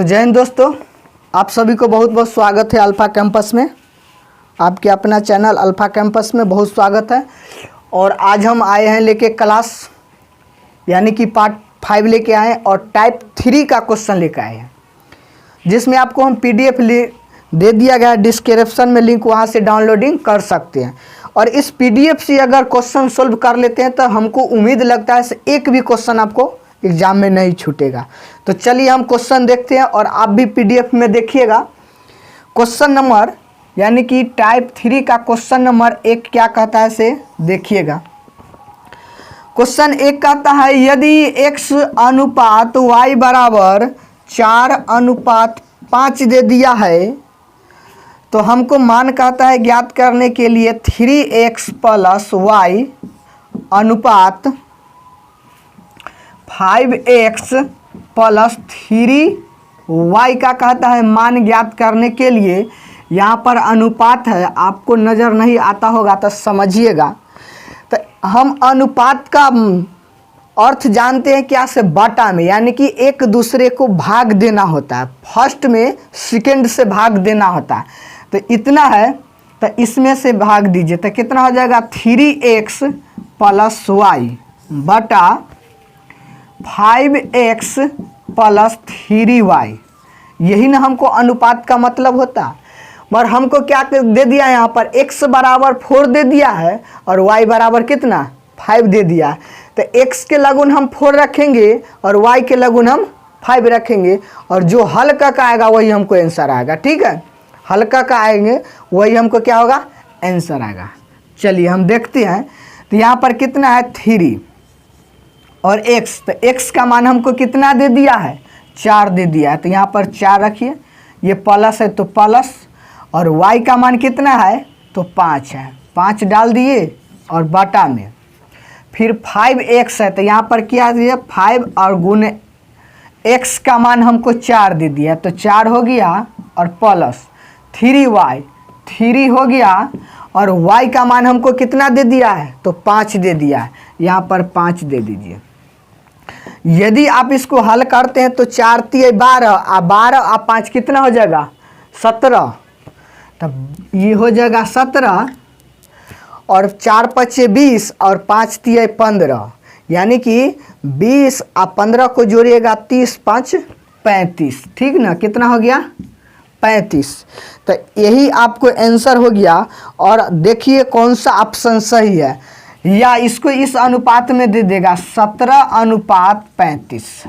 तो जय हिंद दोस्तों, आप सभी को बहुत बहुत स्वागत है अल्फ़ा कैंपस में। आपके अपना चैनल अल्फ़ा कैंपस में बहुत स्वागत है। और आज हम आए हैं लेके क्लास यानी कि पार्ट 5 लेके आए हैं और टाइप 3 का क्वेश्चन लेके आए हैं, जिसमें आपको हम PDF दे दिया गया है, डिस्क्रिप्शन में लिंक, वहाँ से डाउनलोडिंग कर सकते हैं। और इस PDF से अगर क्वेश्चन सोल्व कर लेते हैं तो हमको उम्मीद लगता है एक भी क्वेश्चन आपको एग्जाम में नहीं छूटेगा। तो चलिए हम क्वेश्चन देखते हैं और आप भी PDF में देखिएगा। क्वेश्चन नंबर यानी कि टाइप 3 का क्वेश्चन नंबर 1 क्या कहता है से देखिएगा। क्वेश्चन 1 कहता है यदि x अनुपात y बराबर 4:5 दे दिया है तो हमको मान कहता है ज्ञात करने के लिए 3x + y अनुपात 5x + 3y का कहता है मान ज्ञात करने के लिए। यहाँ पर अनुपात है, आपको नज़र नहीं आता होगा तो समझिएगा। तो हम अनुपात का अर्थ जानते हैं क्या से, बटा में, यानी कि एक दूसरे को भाग देना होता है। फर्स्ट में सेकंड से भाग देना होता है। तो इतना है तो इसमें से भाग दीजिए तो कितना हो जाएगा 3x + y बटा 5x + 3y। यही ना हमको अनुपात का मतलब होता है। पर हमको क्या दे दिया है, यहाँ पर x बराबर 4 दे दिया है और y बराबर कितना 5 दे दिया है। तो x के लगुन हम 4 रखेंगे और y के लगुन हम 5 रखेंगे और जो हल्का का आएगा वही हमको आंसर आएगा। ठीक है, हल्का का आएंगे वही हमको क्या होगा आंसर आएगा। चलिए हम देखते हैं। तो यहाँ पर कितना है 3 और x, तो x का मान हमको कितना दे दिया है 4 दे दिया है। तो यहाँ पर 4 रखिए, ये प्लस है तो प्लस, और y का मान कितना है तो 5 है, 5 डाल दिए और बटा में फिर 5x है। तो यहाँ पर क्या दिया 5 और गुने x का मान हमको 4 दे दिया तो 4 हो गया और प्लस 3y 3 हो गया और y का मान हमको कितना दे दिया है तो 5 दे दिया है। यहाँ पर 5 दे दीजिए। यदि आप इसको हल करते हैं तो 4 × 12 और 12 और 5 कितना हो जाएगा 17। तब ये हो जाएगा 17 और 4 × 5 = 20 और 5 × 3 = 15, यानी कि 20 और 15 को जोड़िएगा 30 × 5 = 35। ठीक ना, कितना हो गया 35। तो यही आपको आंसर हो गया। और देखिए कौन सा ऑप्शन सही है, या इसको इस अनुपात में दे देगा 17:35,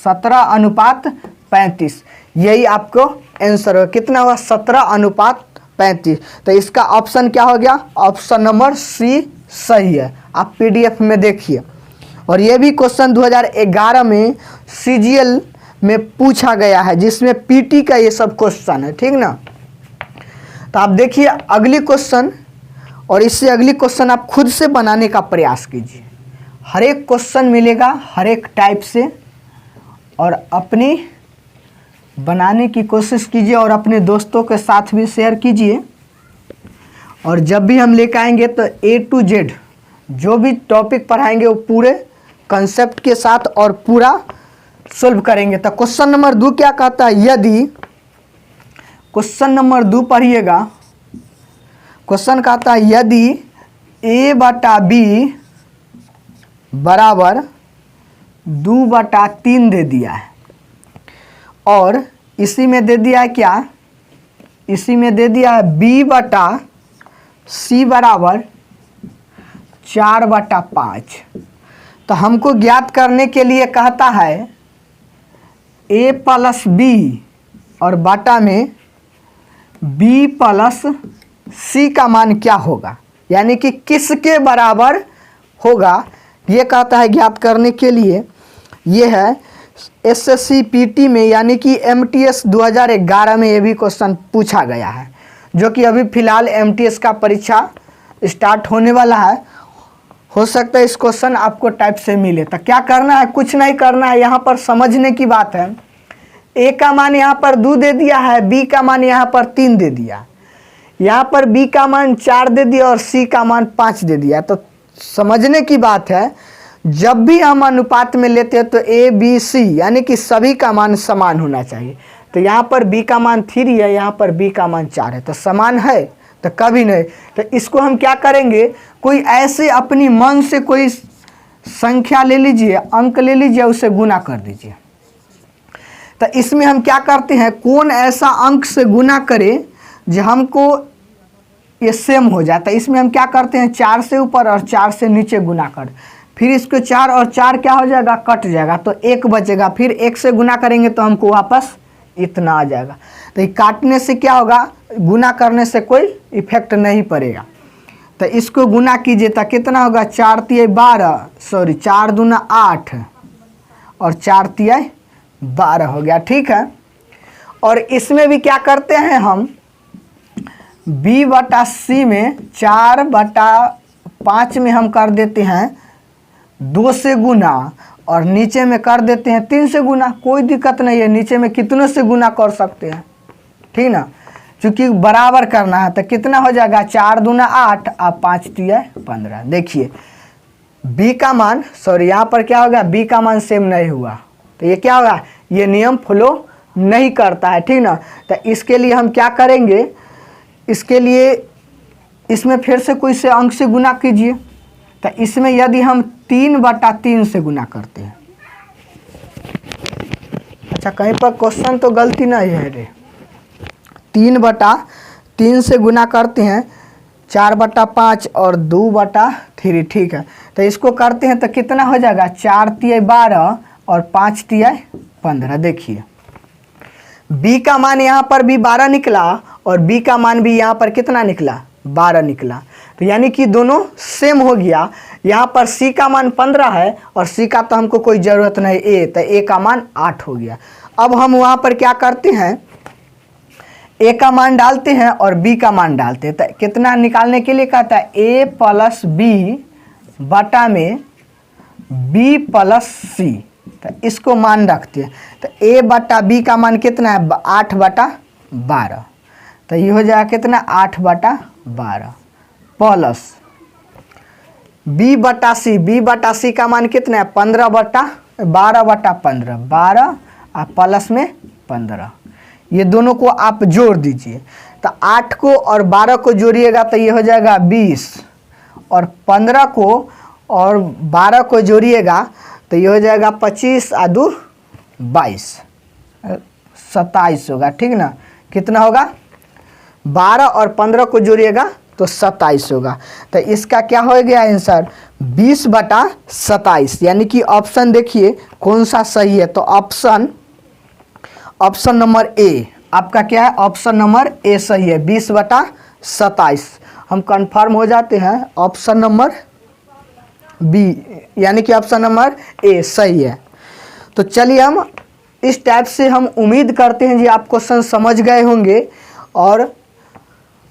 17:35। यही आपको आंसर हो, कितना हुआ 17:35। तो इसका ऑप्शन क्या हो गया, ऑप्शन नंबर C सही है। आप PDF में देखिए। और ये भी क्वेश्चन 2011 में CGL में पूछा गया है, जिसमें PT का ये सब क्वेश्चन है। ठीक ना, तो आप देखिए अगली क्वेश्चन, और इससे अगली क्वेश्चन आप खुद से बनाने का प्रयास कीजिए। हर एक क्वेश्चन मिलेगा हर एक टाइप से, और अपनी बनाने की कोशिश कीजिए और अपने दोस्तों के साथ भी शेयर कीजिए। और जब भी हम लेकर आएंगे तो A to Z जो भी टॉपिक पढ़ाएंगे वो पूरे कंसेप्ट के साथ और पूरा सोल्व करेंगे। तो क्वेश्चन नंबर 2 क्या कहता है, यदि क्वेश्चन नंबर 2 पढ़िएगा। क्वेश्चन कहता है यदि A/B बराबर 2/3 दे दिया है और इसी में दे दिया है क्या, इसी में दे दिया है B/C बराबर 4/5। तो हमको ज्ञात करने के लिए कहता है A + B और बटा में B + C का मान क्या होगा, यानी कि किसके बराबर होगा, ये कहता है ज्ञात करने के लिए। ये है SSC PT में, यानी कि MTS 2011 में ये भी क्वेश्चन पूछा गया है, जो कि अभी फ़िलहाल MTS का परीक्षा स्टार्ट होने वाला है। हो सकता है इस क्वेश्चन आपको टाइप से मिले। तो क्या करना है, कुछ नहीं करना है, यहाँ पर समझने की बात है। A का मान यहाँ पर 2 दे दिया है, B का मान यहाँ पर 3 दे दिया, यहाँ पर B का मान 4 दे दिया और C का मान 5 दे दिया। तो समझने की बात है, जब भी हम अनुपात में लेते हैं तो ए बी सी यानी कि सभी का मान समान होना चाहिए। तो यहाँ पर b का मान 3 है, यहाँ पर b का मान 4 है, तो समान है तो कभी नहीं। तो इसको हम क्या करेंगे, कोई ऐसे अपनी मन से कोई संख्या ले लीजिए, अंक ले लीजिए, उसे गुना कर दीजिए। तो इसमें हम क्या करते हैं, कौन ऐसा अंक से गुना करे जो हमको ये सेम हो जाता है। इसमें हम क्या करते हैं, 4 से ऊपर और 4 से नीचे गुना कर, फिर इसको 4 और 4 क्या हो जाएगा, कट जाएगा, तो 1 बचेगा, फिर 1 से गुना करेंगे तो हमको वापस इतना आ जाएगा। तो ये काटने से क्या होगा, गुना करने से कोई इफेक्ट नहीं पड़ेगा। तो इसको गुना कीजिए तो कितना होगा, 4 तिया 12, सॉरी 4 दूना 8 और 4 तिया 12 हो गया। ठीक है, और इसमें भी क्या करते हैं हम, b बटा c में 4/5 में हम कर देते हैं 2 से गुना और नीचे में कर देते हैं 3 से गुना। कोई दिक्कत नहीं है, नीचे में कितनों से गुना कर सकते हैं, ठीक ना, क्योंकि बराबर करना है। तो कितना हो जाएगा, 4 दूना 8 और 5 तिया 15। देखिए b का मान, सॉरी यहाँ पर क्या होगा, b का मान सेम नहीं हुआ, तो ये क्या होगा, ये नियम फॉलो नहीं करता है, ठीक ना। तो इसके लिए हम क्या करेंगे, इसके लिए इसमें फिर से कोई से अंक से गुना कीजिए। तो इसमें यदि हम 3/3 से गुना करते हैं, अच्छा कहीं पर क्वेश्चन तो गलती नहीं है रे, 3/3 से गुना करते हैं 4/5 और 2/3, ठीक है। तो इसको करते हैं तो कितना हो जाएगा, 4 तिया 12 और 5 तिया 15। देखिए b का मान यहाँ पर भी 12 निकला और b का मान भी यहाँ पर कितना निकला, 12 निकला। तो यानी कि दोनों सेम हो गया। यहाँ पर c का मान 15 है और c का तो हमको कोई ज़रूरत नहीं, a, तो a का मान 8 हो गया। अब हम वहाँ पर क्या करते हैं, a का मान डालते हैं और b का मान डालते हैं। तो कितना निकालने के लिए कहता है, a प्लस b बटा में b प्लस c, तो इसको मान रखते हैं। तो a बटा b का मान कितना है, 8/12, तो ये हो जाएगा कितना, 8/12 प्लस b बटा c का मान कितना है, 12/15, 12 और प्लस में 15, ये दोनों को आप जोड़ दीजिए। तो 8 को और 12 को जोड़िएगा तो ये हो जाएगा 20 और 15 को और 12 को जोड़िएगा तो ये हो जाएगा 25 और 2 22, 27 होगा, ठीक ना। कितना होगा, 12 और 15 को जोड़िएगा तो 27 होगा। तो इसका क्या हो गया आंसर, 20/27, यानी कि ऑप्शन देखिए कौन सा सही है। तो ऑप्शन नंबर ए आपका क्या है, ऑप्शन नंबर ए सही है, 20/27। हम कंफर्म हो जाते हैं, ऑप्शन नंबर बी यानी कि ऑप्शन नंबर ए सही है। तो चलिए हम इस टाइप से हम उम्मीद करते हैं जी आप क्वेश्चन समझ गए होंगे। और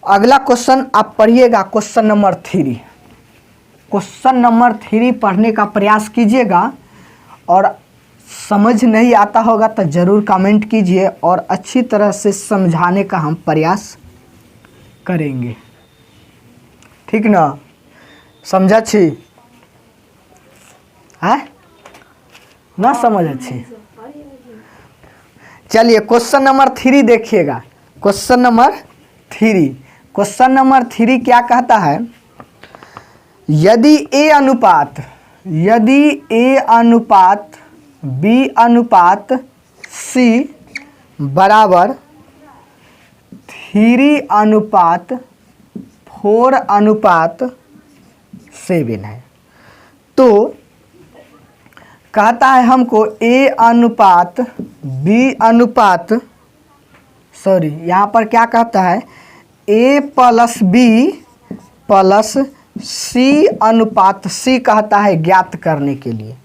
अगला क्वेश्चन आप पढ़िएगा, क्वेश्चन नंबर 3। क्वेश्चन नंबर 3 पढ़ने का प्रयास कीजिएगा और समझ नहीं आता होगा तो ज़रूर कमेंट कीजिए और अच्छी तरह से समझाने का हम प्रयास करेंगे, ठीक ना। समझा छी है ना, समझ अच्छी। चलिए क्वेश्चन नंबर 3 देखिएगा। क्वेश्चन नंबर 3 क्या कहता है, यदि a अनुपात b अनुपात c बराबर 3:4:7 है, तो कहता है हमको a अनुपात b अनुपात, सॉरी यहाँ पर क्या कहता है, a plus b plus c अनुपात c कहता है ज्ञात करने के लिए,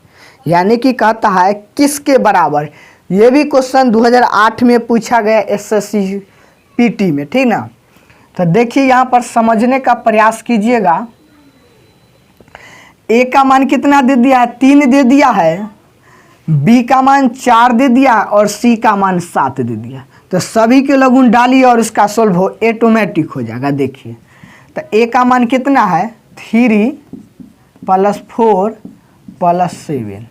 यानी कि कहता है किसके बराबर। ये भी क्वेश्चन 2008 में पूछा गया एसएससी पीटी में, ठीक ना। तो देखिए यहाँ पर समझने का प्रयास कीजिएगा। a का मान कितना दे दिया है, 3 दे दिया है, b का मान 4 दे दिया और c का मान 7 दे दिया। तो सभी के लगुन डालिए और इसका सोल्व हो ऑटोमेटिक हो जाएगा। देखिए तो a का मान कितना है, 3 + 4 +7।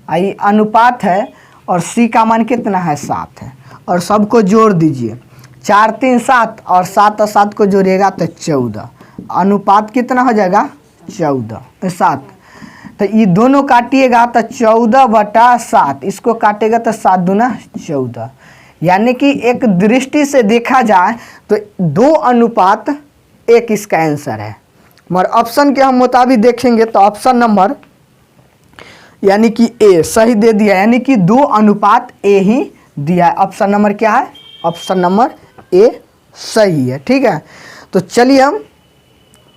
आई अनुपात है और C का मान कितना है 7 है, और सबको जोड़ दीजिए। 4 3 7 और 7 और 7 को जोड़िएगा तो 14। अनुपात कितना हो जाएगा 14 7। तो ये दोनों काटिएगा तो 14/7, इसको काटेगा तो 7 दूना 14। यानी कि एक दृष्टि से देखा जाए तो 2:1 इसका आंसर है। मगर ऑप्शन के हम मुताबिक देखेंगे तो ऑप्शन नंबर यानी कि ए सही दे दिया, यानी कि 2:A ही दिया है। ऑप्शन नंबर क्या है? ऑप्शन नंबर ए सही है। ठीक है, तो चलिए हम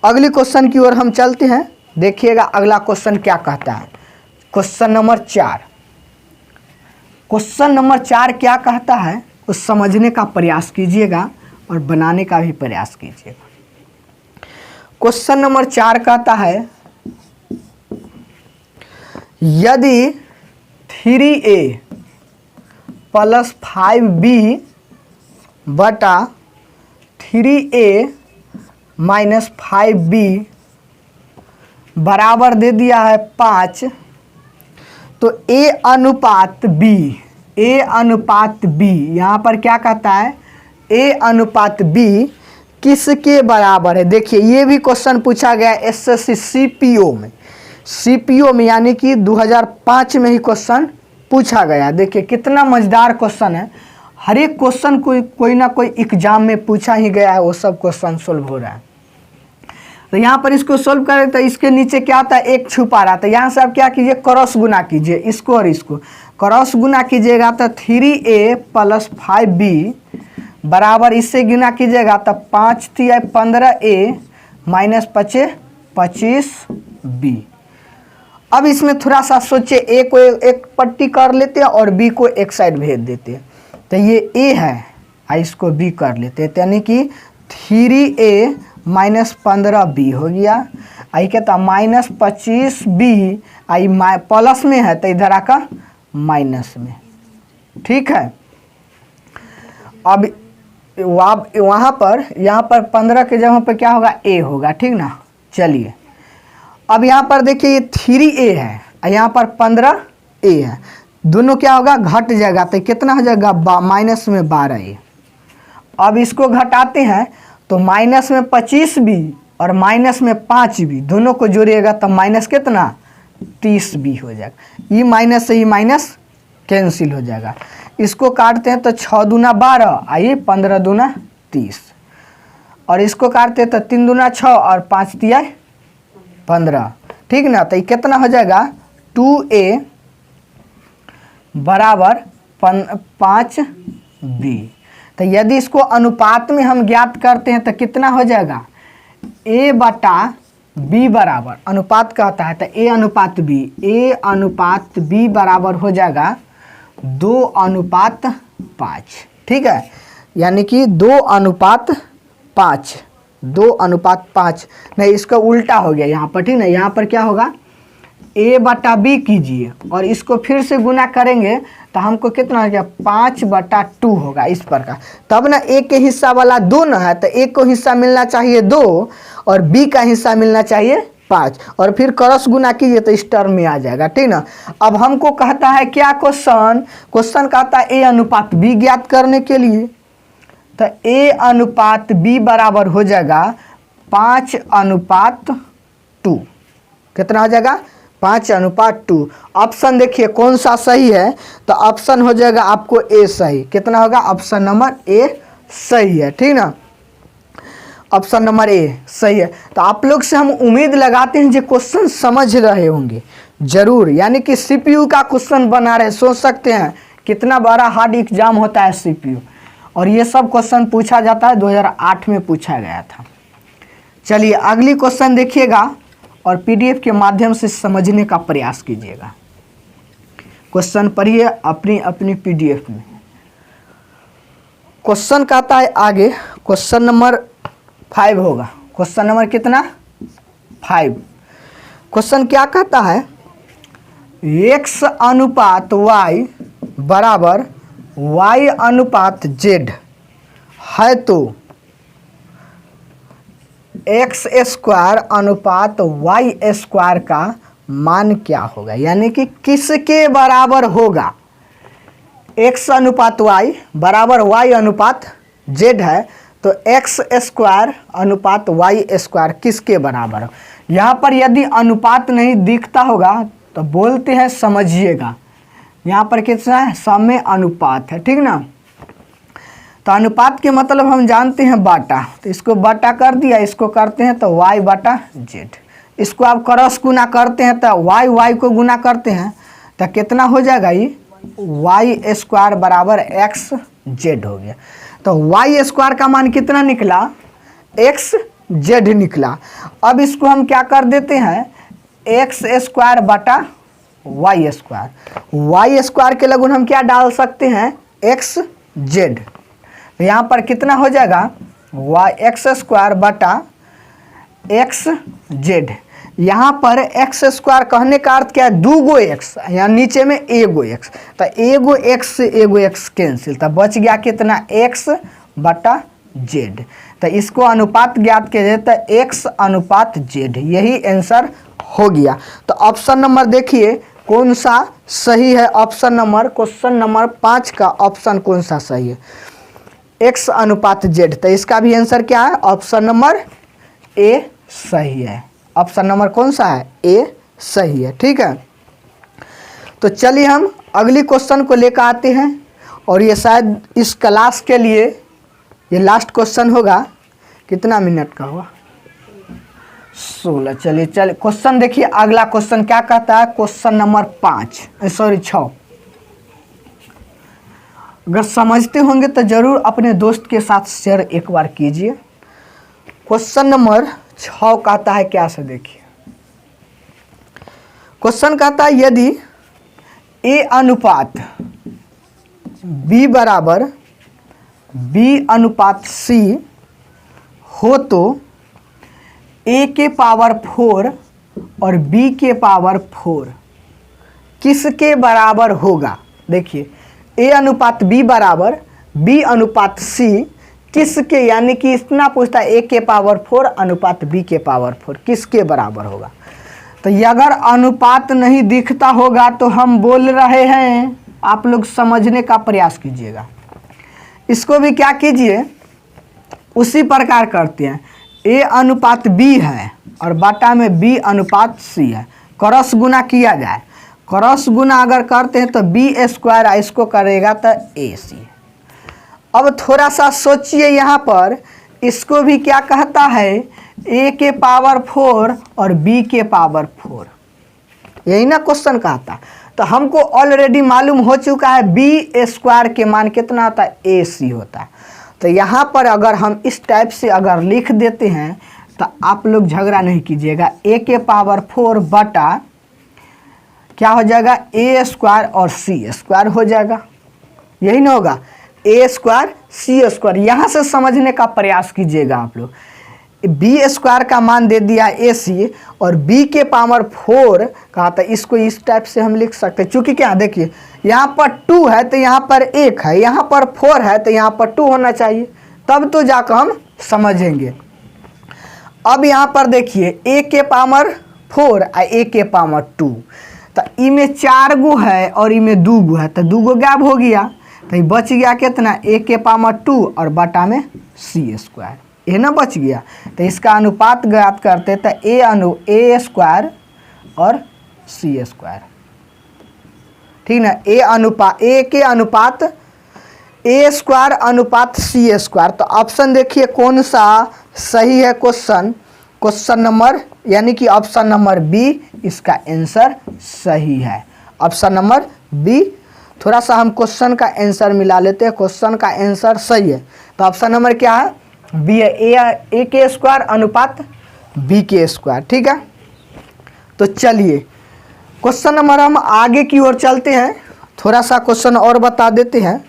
अगले क्वेश्चन की ओर हम चलते हैं। देखिएगा अगला क्वेश्चन क्या कहता है। Question number 4। क्वेश्चन नंबर 4 क्या कहता है उस समझने का प्रयास कीजिएगा और बनाने का भी प्रयास कीजिएगा। क्वेश्चन नंबर 4 कहता है यदि 3A + 5B बटा 3A - 5B बराबर दे दिया है 5, तो A अनुपात B यहाँ पर क्या कहता है A अनुपात B किसके बराबर है। देखिए ये भी क्वेश्चन पूछा गया एसएससी सीपीओ में यानी कि 2005 में ही क्वेश्चन पूछा गया। देखिए कितना मजेदार क्वेश्चन है। हर एक क्वेश्चन कोई ना कोई एग्जाम में पूछा ही गया है, वो सब क्वेश्चन सोल्व हो रहा है। तो यहाँ पर इसको सोल्व करें तो इसके नीचे क्या होता है, एक छुपा रहा था। यहाँ से आप क्या कीजिए, क्रॉस गुना कीजिए, इसको और इसको क्रॉस गुना कीजिएगा तो 3A + 5B बराबर इससे गुना कीजिएगा तो 5 × 15A - 5 25B। अब इसमें थोड़ा सा सोचिए, A को एक पट्टी कर लेते हैं और B को एक साइड भेज देते हैं। तो ये A है, इसको B कर लेते हैं, यानी कि 3A - 15B हो गया। आई कहता -25B, आई प्लस में है तो इधर आकर माइनस में। ठीक है, अब वहाँ पर यहाँ पर 15 के जगह पर क्या होगा, A होगा। ठीक ना, चलिए अब यहाँ पर देखिए ये 3A है, यहाँ पर 15A है, दोनों क्या होगा, घट जाएगा। तो कितना हो जाएगा, माइनस में 12A। अब इसको घटाते हैं तो माइनस में 25B और माइनस में 5B दोनों को जोड़िएगा तो माइनस कितना 30B हो जाएगा। ये माइनस से ये माइनस कैंसिल हो जाएगा। इसको काटते हैं तो 6 दूना 12, आइए 15 दूना 30, और इसको काटते हैं तो 3 दूना 6 और 5 तिया 15। ठीक ना, तो ये कितना हो जाएगा 2A बराबर 5B। तो यदि इसको अनुपात में हम ज्ञात करते हैं तो कितना हो जाएगा, A बटा B बराबर, अनुपात कहता है तो A अनुपात B बराबर हो जाएगा 2:5। ठीक है, यानी कि 2:5, 2:5 नहीं, इसका उल्टा हो गया यहाँ पर। ठीक ना, यहाँ पर क्या होगा, A बटा B कीजिए और इसको फिर से गुना करेंगे तो हमको कितना हो गया 5/2 होगा इस प्रकार। तब ना A के हिस्सा वाला 2 ना है तो A को हिस्सा मिलना चाहिए 2 और B का हिस्सा मिलना चाहिए 5, और फिर क्रॉस गुना कीजिए तो इस टर्म में आ जाएगा। ठीक ना, अब हमको कहता है क्या, क्वेश्चन कहता है A अनुपात B ज्ञात करने के लिए। तो A अनुपात B बराबर हो जाएगा 5:2। कितना हो जाएगा 5:2। ऑप्शन देखिए कौन सा सही है, तो ऑप्शन हो जाएगा आपको ए सही। कितना होगा, ऑप्शन नंबर ए सही है। ठीक ना, ऑप्शन नंबर ए सही है। तो आप लोग से हम उम्मीद लगाते हैं जो क्वेश्चन समझ रहे होंगे जरूर, यानी कि सीपीयू का क्वेश्चन बना रहे। सोच सकते हैं कितना बड़ा हार्ड एग्जाम होता है सीपीयू, और ये सब क्वेश्चन पूछा जाता है, 2008 में पूछा गया था। चलिए अगली क्वेश्चन देखिएगा और पीडीएफ के माध्यम से समझने का प्रयास कीजिएगा। क्वेश्चन पढ़िए अपनी अपनी पीडीएफ में। क्वेश्चन कहता है आगे, क्वेश्चन नंबर 5 होगा। क्वेश्चन नंबर कितना, 5। क्वेश्चन क्या कहता है, x अनुपात y बराबर y अनुपात z है तो x² अनुपात y² का मान क्या होगा, यानी कि किसके बराबर होगा। x अनुपात y बराबर y अनुपात z है, तो x स्क्वायर अनुपात y स्क्वायर किसके बराबर हो। यहाँ पर यदि अनुपात नहीं दिखता होगा तो बोलते हैं समझिएगा, यहाँ पर कितना है, समय अनुपात है, ठीक ना। तो अनुपात के मतलब हम जानते हैं बाटा, तो इसको बाटा कर दिया, इसको करते हैं तो y बाटा z, इसको आप क्रॉस गुना करते हैं तो y को गुना करते हैं तो कितना हो जाएगा, ये y स्क्वायर बराबर x z हो गया। तो y स्क्वायर का मान कितना निकला, x z निकला। अब इसको हम क्या कर देते हैं, x स्क्वायर बटा y स्क्वायर के लगुन हम क्या डाल सकते हैं, x z। तो यहाँ पर कितना हो जाएगा, x स्क्वायर बटा x z। यहाँ पर x स्क्वायर कहने का अर्थ क्या है, 2 x, यहाँ नीचे में एगो x, तो एगो x से एगो x कैंसिल, तो बच गया कितना, x बटा z। तो इसको अनुपात ज्ञात किया जाए तो x अनुपात z, यही आंसर हो गया। तो ऑप्शन नंबर देखिए कौन सा सही है, ऑप्शन नंबर क्वेश्चन नंबर 5 का ऑप्शन कौन सा सही है, x अनुपात z। तो इसका भी आंसर क्या है, ऑप्शन नंबर ए सही है। ऑप्शन नंबर कौन सा है, ए सही है, ठीक है। तो चलिए हम अगली क्वेश्चन को लेकर आते हैं, और ये शायद इस क्लास के लिए ये लास्ट क्वेश्चन होगा। कितना मिनट का हुआ, 16। चलिए क्वेश्चन देखिए, अगला क्वेश्चन क्या कहता है, क्वेश्चन नंबर 6। अगर समझते होंगे तो जरूर अपने दोस्त के साथ शेयर एक बार कीजिए। क्वेश्चन नंबर 6 कहता है क्या से देखिए, क्वेश्चन कहता है यदि a अनुपात b बराबर b अनुपात c हो तो a के पावर 4 और b के पावर 4 किसके बराबर होगा। देखिए a अनुपात b बराबर b अनुपात c किसके, यानी कि इतना पूछता है a के पावर 4 अनुपात b के पावर 4 किसके बराबर होगा। तो ये अगर अनुपात नहीं दिखता होगा तो हम बोल रहे हैं, आप लोग समझने का प्रयास कीजिएगा। इसको भी क्या कीजिए, उसी प्रकार करते हैं, a अनुपात b है और बाटा में b अनुपात c है, क्रॉस गुना किया जाए। क्रॉस गुना अगर करते हैं तो b स्क्वायर इसको करेगा तो ac। अब थोड़ा सा सोचिए, यहाँ पर इसको भी क्या कहता है, a के पावर 4 और b के पावर 4, यही ना क्वेश्चन कहता। तो हमको ऑलरेडी मालूम हो चुका है b स्क्वायर के मान कितना होता है, ac होता है। तो यहाँ पर अगर हम इस टाइप से अगर लिख देते हैं तो आप लोग झगड़ा नहीं कीजिएगा, a के पावर 4 बटा क्या हो जाएगा, a स्क्वायर और c स्क्वायर हो जाएगा, यही ना होगा, a स्क्वायर c स्क्वायर। यहाँ से समझने का प्रयास कीजिएगा आप लोग। b स्क्वायर का मान दे दिया ac और b के पावर 4 कहा था, इसको इस टाइप से हम लिख सकते हैं। चूंकि क्या देखिए, यहाँ पर 2 है तो यहाँ पर 1 है, यहाँ पर 4 है तो यहाँ पर 2 होना चाहिए, तब तो जाकर हम समझेंगे। अब यहाँ पर देखिए a के पावर 4 और a के पावर 2, तो इमें 4 गो है और इमें 2 गो है, तो 2 गो गायब हो गया, तो बच गया कितना, a के पावर 2 और बटा में c स्क्वायर, ये ना बच गया। तो इसका अनुपात ज्ञात करते तो a स्क्वायर और c स्क्वायर, ठीक ना। a के अनुपात a स्क्वायर अनुपात c स्क्वायर। तो ऑप्शन देखिए कौन सा सही है, क्वेश्चन नंबर यानी कि ऑप्शन नंबर बी इसका आंसर सही है। ऑप्शन नंबर बी, थोड़ा सा हम क्वेश्चन का आंसर मिला लेते हैं, क्वेश्चन का आंसर सही है। तो ऑप्शन नंबर क्या है, बी है, ए के स्क्वायर अनुपात बी के स्क्वायर, ठीक है। तो चलिए क्वेश्चन नंबर हम आगे की ओर चलते हैं, थोड़ा सा क्वेश्चन और बता देते हैं।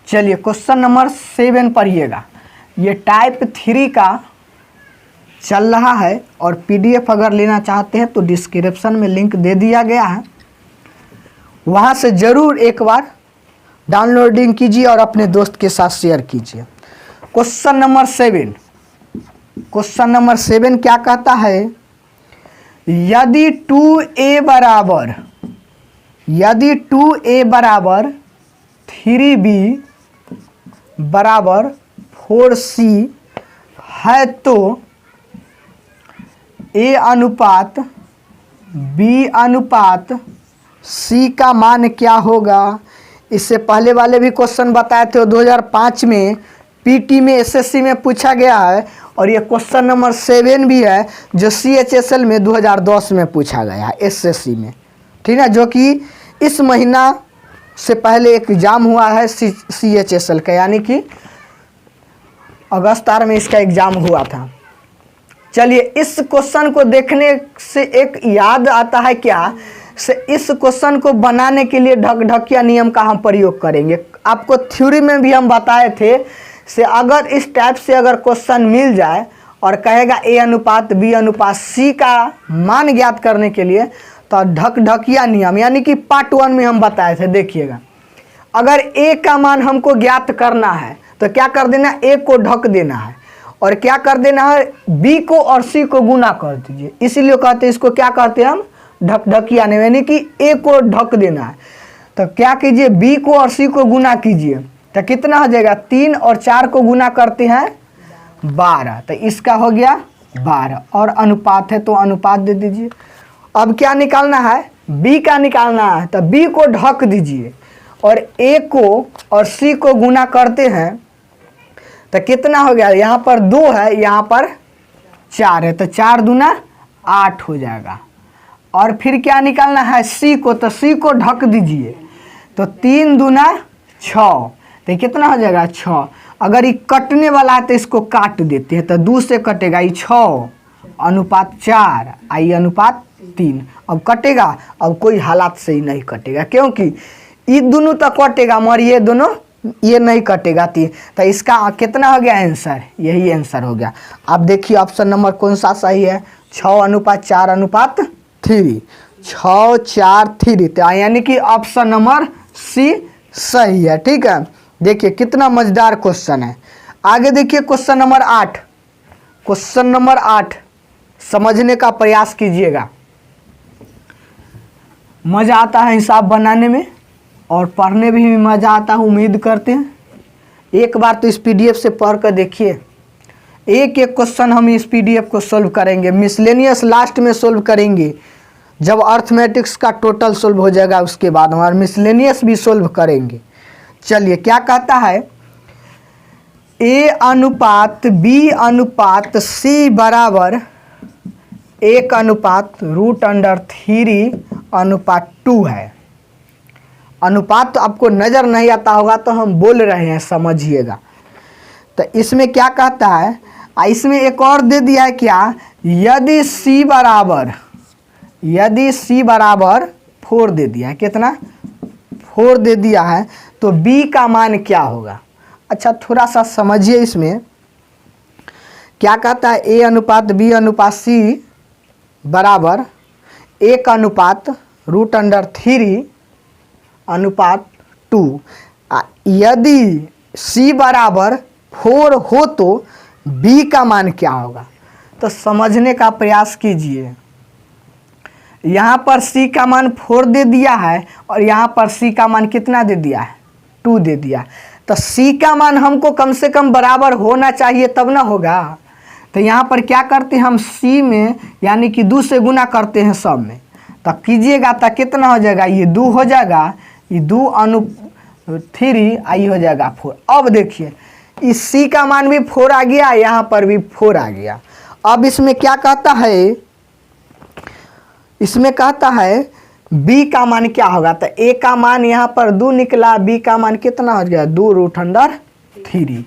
चलिए क्वेश्चन नंबर 7 पढ़िएगा, ये टाइप 3 का चल रहा है और पीडीएफ अगर लेना चाहते हैं तो डिस्क्रिप्शन में लिंक दे दिया गया है, वहाँ से ज़रूर एक बार डाउनलोडिंग कीजिए और अपने दोस्त के साथ शेयर कीजिए। क्वेश्चन नंबर 7 क्या कहता है, यदि 2a बराबर 3b बराबर 4c है तो a अनुपात b अनुपात c का मान क्या होगा। इससे पहले वाले भी क्वेश्चन बताए थे 2005 में पीटी में एसएससी में पूछा गया है, और ये क्वेश्चन नंबर 7 भी है जो सीएचएसएल में 2010 में पूछा गया है एसएससी में, ठीक है, जो कि इस महीना से पहले एक एग्ज़ाम हुआ है सीएचएसएल का, यानी कि अगस्त में इसका एग्ज़ाम हुआ था। चलिए, इस क्वेश्चन को देखने से एक याद आता है क्या, से इस क्वेश्चन को बनाने के लिए ढकढकिया नियम का हम प्रयोग करेंगे। आपको थ्योरी में भी हम बताए थे, से अगर इस टाइप से अगर क्वेश्चन मिल जाए और कहेगा a अनुपात b अनुपात c का मान ज्ञात करने के लिए, तो ढकढकिया नियम यानी कि पार्ट 1 में हम बताए थे। देखिएगा, अगर a का मान हमको ज्ञात करना है तो क्या कर देना, a को ढक देना है, और क्या कर देना है, b को और c को गुना कर दीजिए। इसीलिए कहते हैं इसको क्या कहते हैं हम, ढकढकिया नियम, यानी कि a को ढक देना है। तो क्या कीजिए, b को और c को गुना कीजिए, तो कितना हो जाएगा, 3 और 4 को गुना करते हैं 12, तो इसका हो गया 12, और अनुपात है तो अनुपात दे दीजिए। अब क्या निकालना है, b का निकालना है, तो b को ढक दीजिए और a को और c को गुना करते हैं, तो कितना हो गया, यहाँ पर 2 है, यहाँ पर 4 है, तो 4 दूना 8 हो जाएगा। और फिर क्या निकालना है, c को, तो c को ढक दीजिए, तो 3 दूना 6, तो कितना हो जाएगा 6। अगर ये कटने वाला है तो इसको काट देते हैं, तो 2 से कटेगा, ये 6 अनुपात 4 आई अनुपात 3। अब कटेगा, अब कोई हालात से ही नहीं कटेगा, क्योंकि ये दोनों तो कटेगा मगर ये दोनों ये नहीं कटेगा। तो इसका कितना हो गया आंसर, यही आंसर हो गया। अब देखिए ऑप्शन नंबर कौन सा सही है, 6 अनुपात 4 अनुपात 3, 6 4 3, तो यानी कि ऑप्शन नंबर सी सही है। ठीक है, देखिए कितना मजेदार क्वेश्चन है। आगे देखिए क्वेश्चन नंबर 8, क्वेश्चन नंबर 8 समझने का प्रयास कीजिएगा। मज़ा आता है हिसाब बनाने में और पढ़ने में भी मज़ा आता है, उम्मीद करते हैं। एक बार तो इस पीडीएफ से पढ़ कर देखिए, एक एक क्वेश्चन हम इस पीडीएफ को सोल्व करेंगे, मिसलेनियस लास्ट में सोल्व करेंगे, जब अर्थमेटिक्स का टोटल सोल्व हो जाएगा उसके बाद हमारा मिसलेनियस भी सोल्व करेंगे। चलिए क्या कहता है, a अनुपात b अनुपात c बराबर 1 अनुपात √3 अनुपात 2 है। अनुपात तो आपको नज़र नहीं आता होगा तो हम बोल रहे हैं, समझिएगा। तो इसमें क्या कहता है, इसमें एक और दे दिया है क्या, यदि c बराबर 4 दे दिया है, कितना 4 दे दिया है, तो b का मान क्या होगा। अच्छा थोड़ा सा समझिए, इसमें क्या कहता है, a अनुपात b अनुपात c बराबर 1 अनुपात √3 अनुपात 2। यदि c बराबर 4 हो तो b का मान क्या होगा। तो समझने का प्रयास कीजिए। यहाँ पर c का मान 4 दे दिया है और यहाँ पर c का मान कितना दे दिया है, 2 दे दिया। तो c का मान हमको कम से कम बराबर होना चाहिए तब ना होगा। तो यहाँ पर क्या करते हैं हम, c में यानी कि 2 से गुना करते हैं सब में, तब कीजिएगा तो कितना हो जाएगा, ये 2 हो जाएगा, ये 2/3 आई हो जाएगा 4। अब देखिए इस c का मान भी 4 आ गया, यहाँ पर भी 4 आ गया। अब इसमें क्या कहता है, इसमें कहता है b का मान क्या होगा। तो a का मान यहाँ पर 2 निकला, b का मान कितना हो गया, 2√3,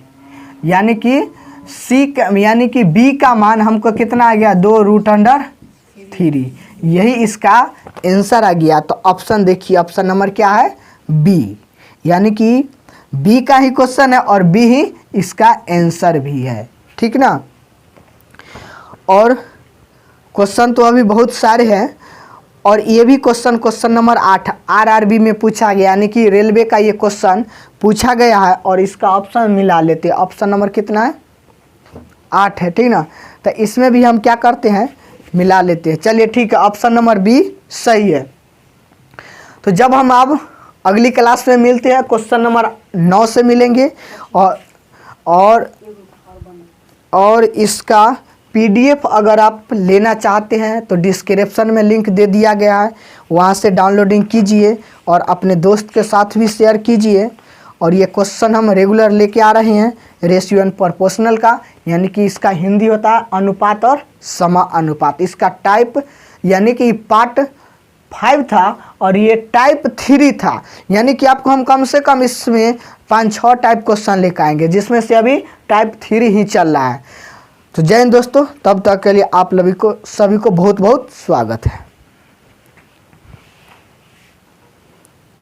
यानी कि यानी कि b का मान हमको कितना आ गया, 2√3। यही इसका आंसर आ गया। तो ऑप्शन देखिए, ऑप्शन नंबर क्या है, b, यानी कि b का ही क्वेश्चन है और b ही इसका आंसर भी है। ठीक ना। और क्वेश्चन तो अभी बहुत सारे हैं, और ये भी क्वेश्चन नंबर 8 आरआरबी में पूछा गया, यानी कि रेलवे का ये क्वेश्चन पूछा गया है, और इसका ऑप्शन मिला लेते हैं। ऑप्शन नंबर कितना है, 8 है। ठीक ना। तो इसमें भी हम क्या करते हैं, मिला लेते हैं। चलिए ठीक है, ऑप्शन नंबर बी सही है। तो जब हम अब अगली क्लास में मिलते हैं, क्वेश्चन नंबर 9 से मिलेंगे और इसका पीडीएफ अगर आप लेना चाहते हैं तो डिस्क्रिप्शन में लिंक दे दिया गया है, वहाँ से डाउनलोडिंग कीजिए और अपने दोस्त के साथ भी शेयर कीजिए। और ये क्वेश्चन हम रेगुलर लेके आ रहे हैं रेशियो एंड प्रोपोर्शनल का, यानी कि इसका हिंदी होता है अनुपात और समानुपात। इसका टाइप यानी कि पार्ट 5 था और ये टाइप 3 था, यानी कि आपको हम कम से कम इसमें 5-6 टाइप क्वेश्चन लेकर आएंगे, जिसमें से अभी टाइप 3 ही चल रहा है। तो जय हिंद दोस्तों, तब तक के लिए आप सभी को बहुत बहुत स्वागत है।